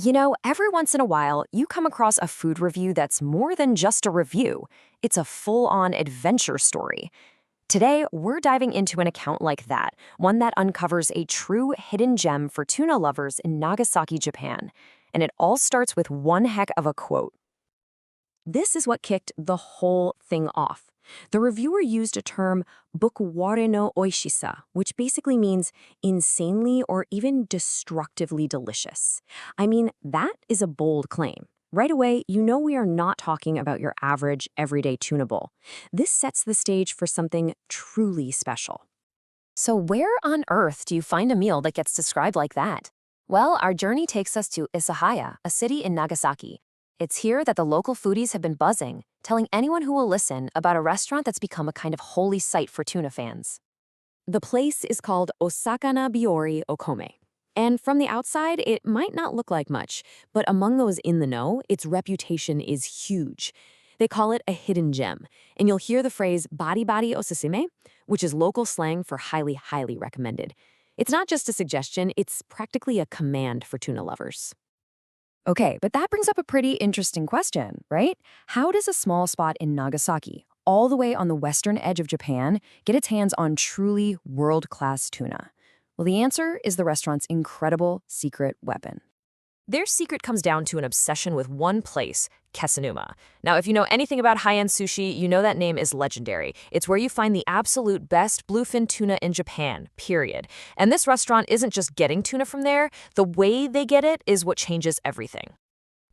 You know, every once in a while, you come across a food review that's more than just a review. It's a full-on adventure story. Today, we're diving into an account like that, one that uncovers a true hidden gem for tuna lovers in Nagasaki, Japan. And it all starts with one heck of a quote. This is what kicked the whole thing off. The reviewer used a term "bokuware no oishisa," which basically means insanely or even destructively delicious. I mean, that is a bold claim. Right away, you know we are not talking about your average, everyday tuna bowl. This sets the stage for something truly special. So where on earth do you find a meal that gets described like that? Well, our journey takes us to Isahaya, a city in Nagasaki. It's here that the local foodies have been buzzing, telling anyone who will listen about a restaurant that's become a kind of holy site for tuna fans. The place is called Osakana Biyori Okome. And from the outside, it might not look like much, but among those in the know, its reputation is huge. They call it a hidden gem, and you'll hear the phrase "bari bari oすすめ," which is local slang for highly, highly recommended. It's not just a suggestion, it's practically a command for tuna lovers. Okay, but that brings up a pretty interesting question, right? How does a small spot in Nagasaki, all the way on the western edge of Japan, get its hands on truly world-class tuna? Well, the answer is the restaurant's incredible secret weapon. Their secret comes down to an obsession with one place, Kesennuma. Now, if you know anything about high-end sushi, you know that name is legendary. It's where you find the absolute best bluefin tuna in Japan, period. And this restaurant isn't just getting tuna from there. The way they get it is what changes everything.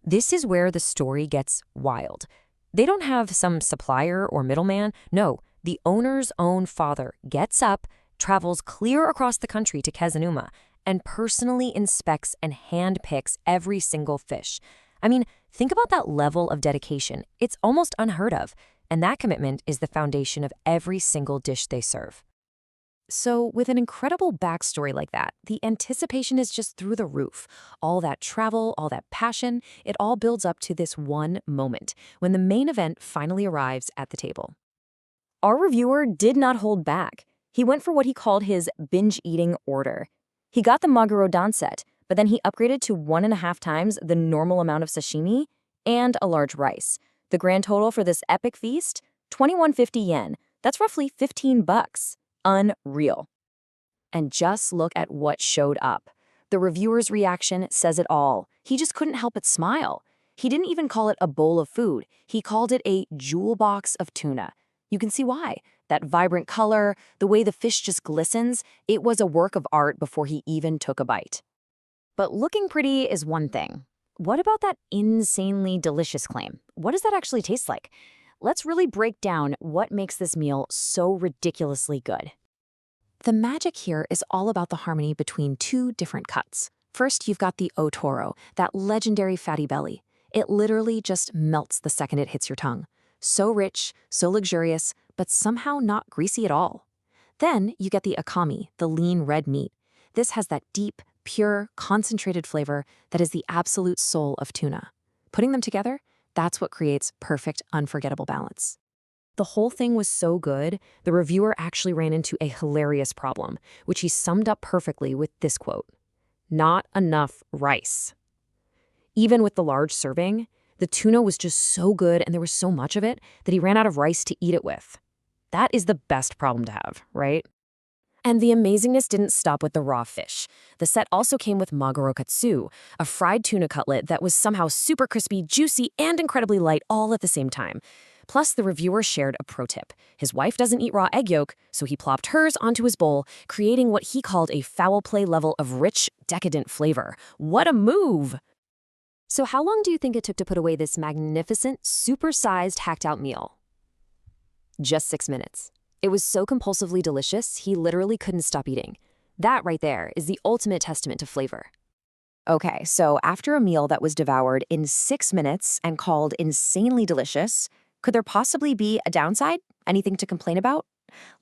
This is where the story gets wild. They don't have some supplier or middleman. No, the owner's own father gets up, travels clear across the country to Kesennuma, and personally inspects and handpicks every single fish. I mean, think about that level of dedication. It's almost unheard of, and that commitment is the foundation of every single dish they serve. So with an incredible backstory like that, the anticipation is just through the roof. All that travel, all that passion, it all builds up to this one moment, when the main event finally arrives at the table. Our reviewer did not hold back. He went for what he called his binge-eating order. He got the Maguro set, but then he upgraded to 1.5 times the normal amount of sashimi and a large rice. The grand total for this epic feast? 2150 yen. That's roughly 15 bucks. Unreal. And just look at what showed up. The reviewer's reaction says it all. He just couldn't help but smile. He didn't even call it a bowl of food. He called it a jewel box of tuna. You can see why. That vibrant color, the way the fish just glistens, it was a work of art before he even took a bite. But looking pretty is one thing. What about that insanely delicious claim? What does that actually taste like? Let's really break down what makes this meal so ridiculously good. The magic here is all about the harmony between two different cuts. First, you've got the otoro, that legendary fatty belly. It literally just melts the second it hits your tongue. So rich, so luxurious, but somehow not greasy at all. Then you get the akami, the lean red meat. This has that deep, pure, concentrated flavor that is the absolute soul of tuna. Putting them together, that's what creates perfect, unforgettable balance. The whole thing was so good, the reviewer actually ran into a hilarious problem, which he summed up perfectly with this quote: "Not enough rice." Even with the large serving, the tuna was just so good and there was so much of it that he ran out of rice to eat it with. That is the best problem to have, right? And the amazingness didn't stop with the raw fish. The set also came with Maguro katsu, a fried tuna cutlet that was somehow super crispy, juicy, and incredibly light all at the same time. Plus, the reviewer shared a pro tip. His wife doesn't eat raw egg yolk, so he plopped hers onto his bowl, creating what he called a foul play level of rich, decadent flavor. What a move! So how long do you think it took to put away this magnificent, super-sized, hacked-out meal? Just 6 minutes. It was so compulsively delicious, he literally couldn't stop eating. That right there is the ultimate testament to flavor. Okay, so after a meal that was devoured in 6 minutes and called insanely delicious, could there possibly be a downside? Anything to complain about?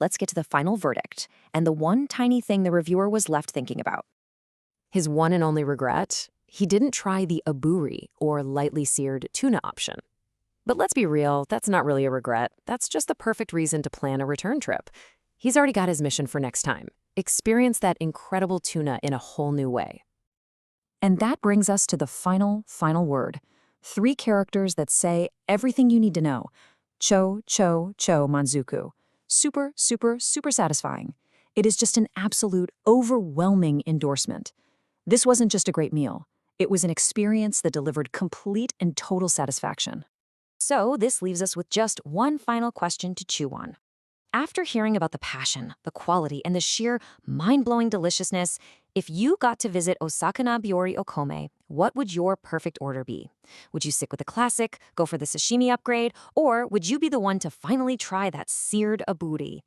Let's get to the final verdict, and the one tiny thing the reviewer was left thinking about. His one and only regret? He didn't try the aburi, or lightly seared tuna option. But let's be real, that's not really a regret. That's just the perfect reason to plan a return trip. He's already got his mission for next time. Experience that incredible tuna in a whole new way. And that brings us to the final word. 3 characters that say everything you need to know. Cho, cho, cho manzuku. Super, super, super satisfying. It is just an absolute, overwhelming endorsement. This wasn't just a great meal. It was an experience that delivered complete and total satisfaction. So this leaves us with just one final question to chew on. After hearing about the passion, the quality, and the sheer mind-blowing deliciousness, if you got to visit Osakana Biyori Okome, what would your perfect order be? Would you stick with the classic, go for the sashimi upgrade, or would you be the one to finally try that seared aburi?